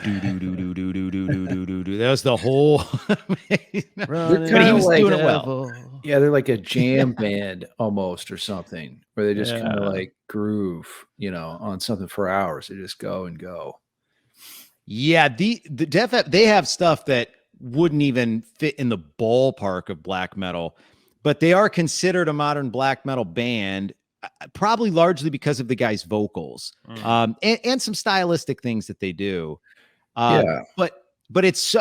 Do do do do do do do do do do. That was the whole. They're kind of like doing it well. Yeah, they're like a jam band almost or something, where they just kind of like groove, on something for hours. They just go and go. Yeah, the Def, they have stuff that wouldn't even fit in the ballpark of black metal, but they are considered a modern black metal band. Probably largely because of the guy's vocals, and some stylistic things that they do. But it's so,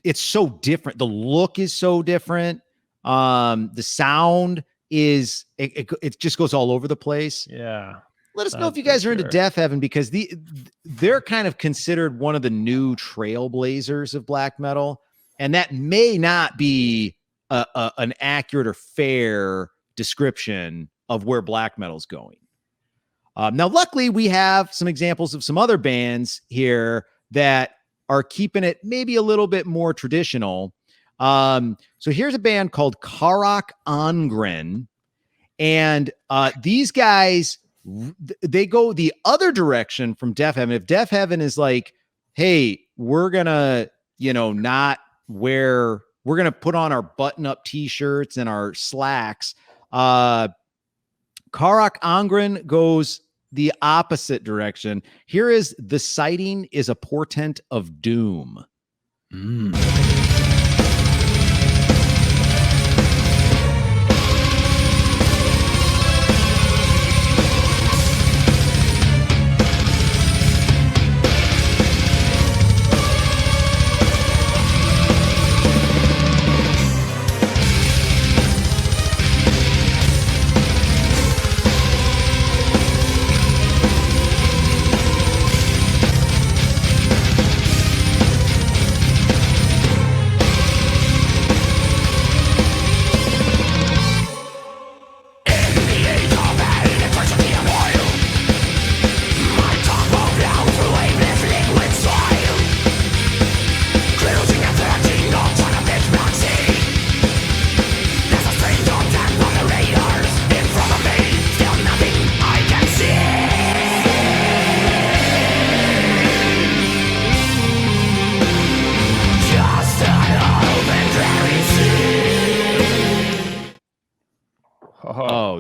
it's so different. The look is so different. The sound is, it just goes all over the place. Yeah. Let us know if you guys are into Deaf Heaven, because they're kind of considered one of the new trailblazers of black metal. And that may not be an accurate or fair description of where black metal's going. Now, luckily, we have some examples of some other bands here that are keeping it maybe a little bit more traditional. So here's a band called Karak Angren. And these guys, they go the other direction from Deaf Heaven. If Deaf Heaven is like, hey, we're going to, we're going to put on our button-up T-shirts and our slacks, Karak Angren goes the opposite direction. Here is The Sighting is a Portent of Doom.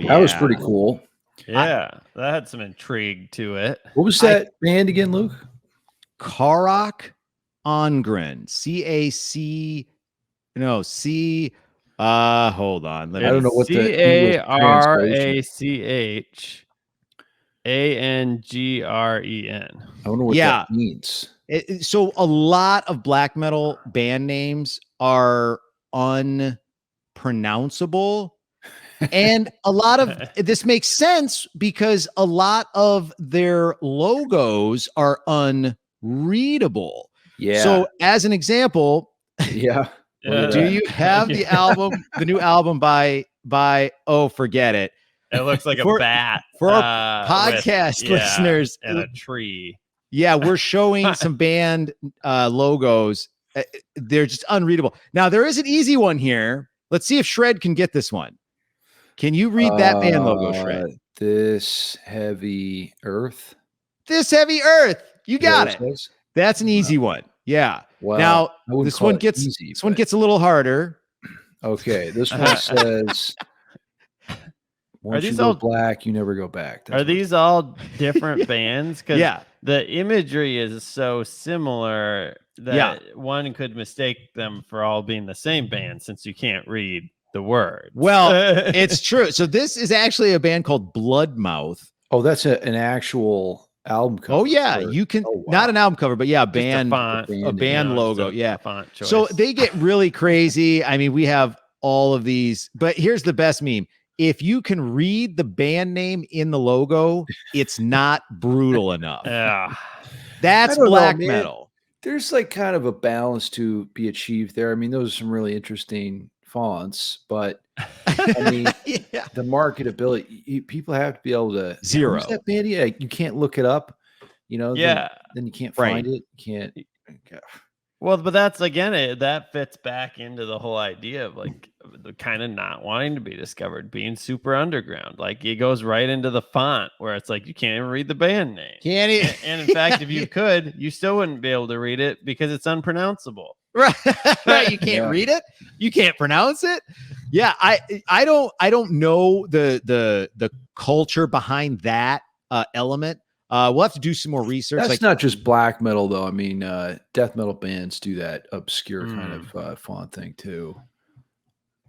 That was pretty cool. Yeah, that had some intrigue to it. What was that band again, Luke? Karak Angren. C-A-C. No, C. Hold on. I don't know what the C-A-R-A-C-H. Angren. I wonder what that means. So a lot of black metal band names are unpronounceable. And a lot of this makes sense because a lot of their logos are unreadable. Yeah. So as an example, do you have the album, the new album by forget it. It looks like a bat for our podcast listeners and a tree. Yeah, we're showing some band logos. They're just unreadable. Now there is an easy one here. Let's see if Shred can get this one. Can you read that band logo, Shred? This Heavy Earth. This Heavy Earth. You got it. That's an easy one. Yeah. Well, now this one gets a little harder. Okay, this one says, "Once you go black, you never go back." Are these all different bands? Because the imagery is so similar that one could mistake them for all being the same band since you can't read the word. Well, it's true. So this is actually a band called Bloodmouth. Oh, that's an actual album cover. Oh yeah, you can not an album cover, but a band logo. Yeah, font choice. So they get really crazy. I mean, we have all of these, but here's the best meme. If you can read the band name in the logo, it's not brutal enough. Yeah, that's black metal. There's like kind of a balance to be achieved there. I mean, those are some really interesting fonts, but I mean, the marketability, people have to be able to zero that band. Yeah, you can't look it up, then you can't find it. You can't. Well, but that's again, that fits back into the whole idea of like the kind of not wanting to be discovered, being super underground. Like it goes right into the font where it's like you can't even read the band name. And in fact, if you could, you still wouldn't be able to read it because it's unpronounceable. Right. You can't read it. You can't pronounce it. Yeah. I don't know the culture behind that element. We'll have to do some more research. That's not just black metal though. I mean, death metal bands do that obscure kind of font thing too.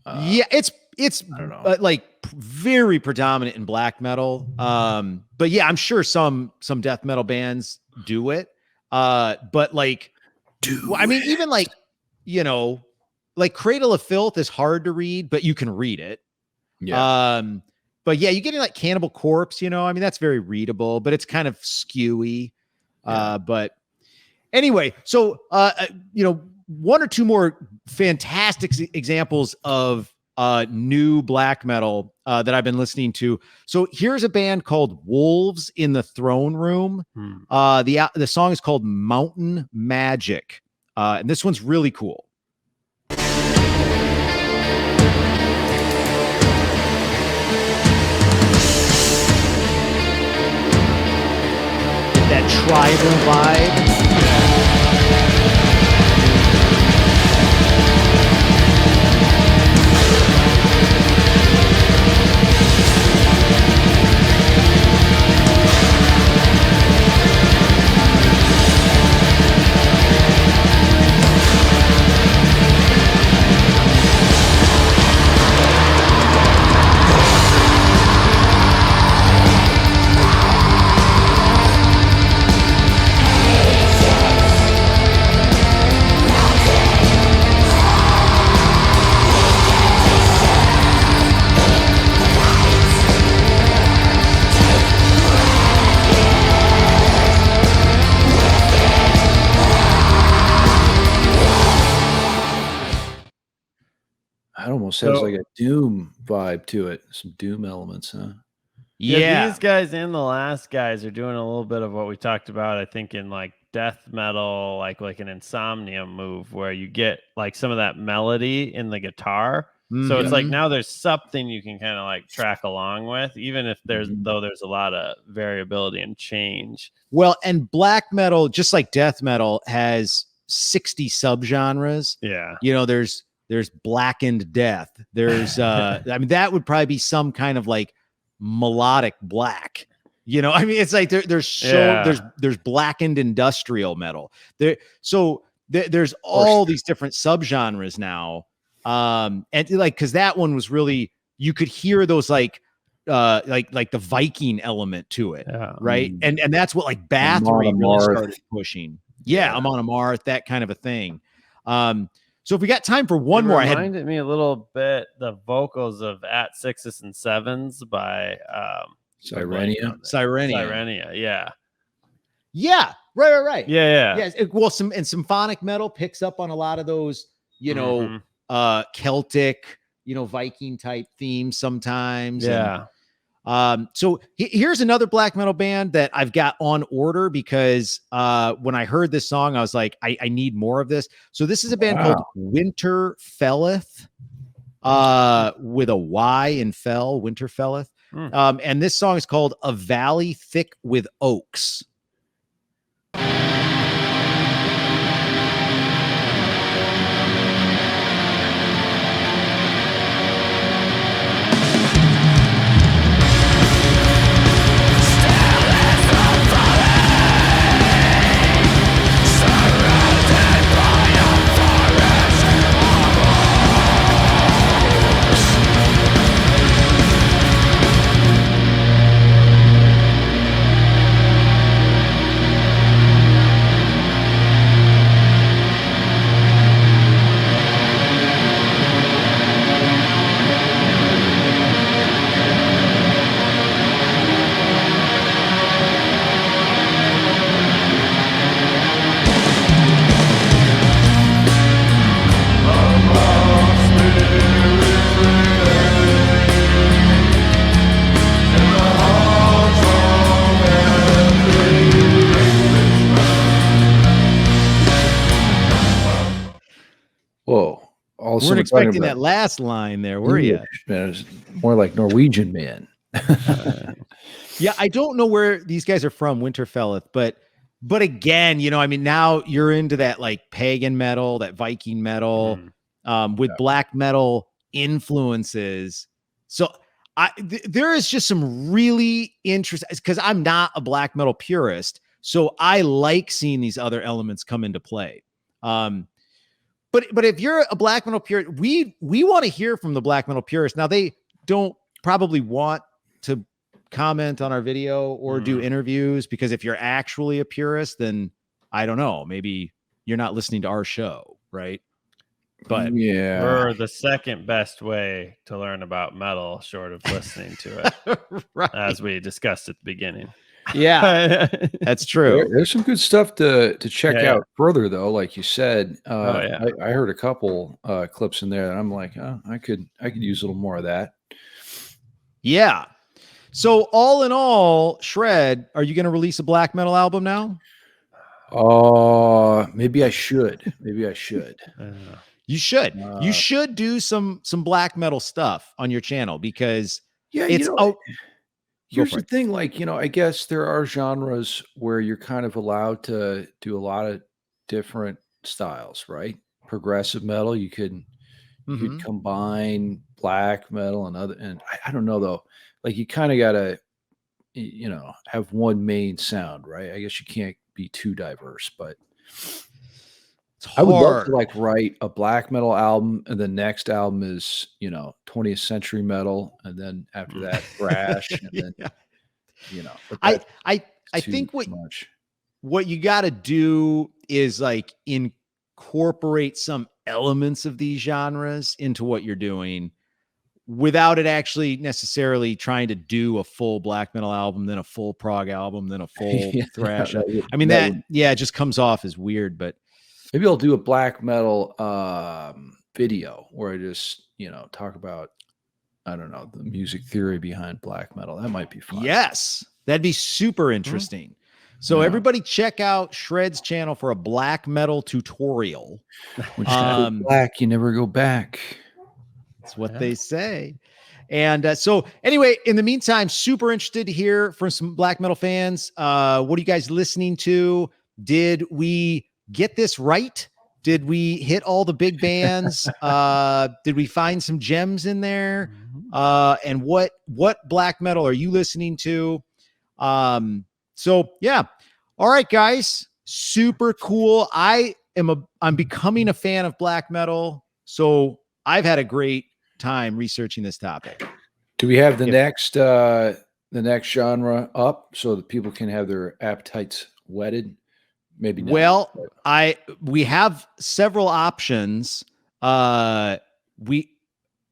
It's I don't know. Like very predominant in black metal. But yeah, I'm sure some death metal bands do it. But like, I mean, even like, like Cradle of Filth is hard to read, but you can read it. Yeah. But yeah, you get like Cannibal Corpse, I mean, that's very readable, but it's kind of skewy. But anyway, so, one or two more fantastic examples of new black metal that I've been listening to. So here's a band called Wolves in the Throne Room. The song is called Mountain Magic. And this one's really cool. That tribal vibe. It almost has like a Doom vibe to it. Some Doom elements, huh? Yeah, these guys and the last guys are doing a little bit of what we talked about, I think, in like death metal, like an Insomnia move where you get like some of that melody in the guitar. So it's like now there's something you can kind of like track along with, even if there's a lot of variability and change. Well, and black metal, just like death metal, has 60 subgenres. Yeah. There's blackened death. There's I mean, that would probably be some kind of like melodic black. I mean, it's like there's blackened industrial metal. There's all these different subgenres now. And like, cause that one was really, you could hear those like like the Viking element to it, right? And that's what like Bathory really started pushing. Yeah, I'm on a Marth, that kind of a thing. So if we got time for one more, reminded me a little bit the vocals of At Sixes and Sevens by Sirenia. Yeah, right. Yeah. Yes, well, some symphonic metal picks up on a lot of those, you know, Celtic, you know, Viking type themes sometimes. Yeah. So here's another black metal band that I've got on order because when I heard this song, I was like, I need more of this. So this is a band called Winterfelleth, with a Y in fell, Winterfelleth. And this song is called A Valley Thick with Oaks. Whoa. Also, weren't expecting that last line there, were you? Man, it was more like Norwegian man. Yeah, I don't know where these guys are from, Winterfelleth, but again, you know, I mean, now you're into that like pagan metal, that Viking metal, with black metal influences. So there is just some really interesting, because I'm not a black metal purist, so I like seeing these other elements come into play. But if you're a black metal purist, we want to hear from the black metal purists. Now, they don't probably want to comment on our video or do interviews, because if you're actually a purist, then I don't know, maybe you're not listening to our show, right? But yeah, we're the second best way to learn about metal, short of listening to it, right, as we discussed at the beginning. Yeah, that's true. There's some good stuff to check out further, though. Like you said, I heard a couple clips in there that I'm like, oh, I could use a little more of that. Yeah. So all in all, Shred, are you going to release a black metal album now? Maybe I should. Maybe I should. You should. You should do some black metal stuff on your channel, because it's here's the thing, like, you know, I guess there are genres where you're kind of allowed to do a lot of different styles, right? Progressive metal, you could combine black metal and I don't know though. Like, you kind of gotta, you know, have one main sound, right? I guess you can't be too diverse, but I would love to like write a black metal album, and the next album is, you know, 20th century metal, and then after that thrash, and then you know. But I think what you got to do is like incorporate some elements of these genres into what you're doing, without it actually necessarily trying to do a full black metal album, then a full prog album, then a full thrash. I mean, it just comes off as weird. But maybe I'll do a black metal video where I just, you know, talk about, I don't know, the music theory behind black metal. That might be fun. Yes, that'd be super interesting. So everybody check out Shred's channel for a black metal tutorial. When you go black, you never go back. That's what they say. And so anyway, in the meantime, super interested to hear from some black metal fans. What are you guys listening to? Did we get this right? Did we hit all the big bands? Did we find some gems in there? And what black metal are you listening to? So yeah. All right, guys. Super cool. I'm becoming a fan of black metal. So I've had a great time researching this topic. Do we have the next genre up so that people can have their appetites whetted? Maybe not. Well, we have several options. Maybe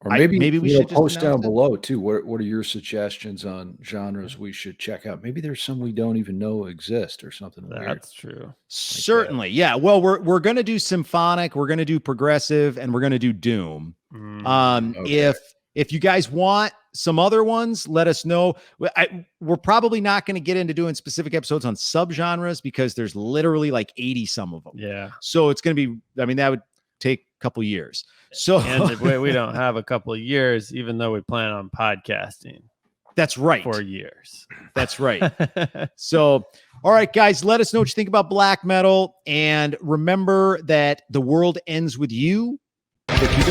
we should post down below too. What are your suggestions on genres we should check out? Maybe there's some we don't even know exist or something weird. That's true. Certainly, yeah. Well, we're gonna do symphonic, we're gonna do progressive, and we're gonna do doom. Okay. If you guys want some other ones, let us know. We're probably not going to get into doing specific episodes on subgenres because there's literally like 80 some of them. Yeah. So it's going to be, I mean, that would take a couple years. So and we don't have a couple of years, even though we plan on podcasting. That's right. For years. That's right. So, all right, guys, let us know what you think about black metal. And remember that the world ends with you. But you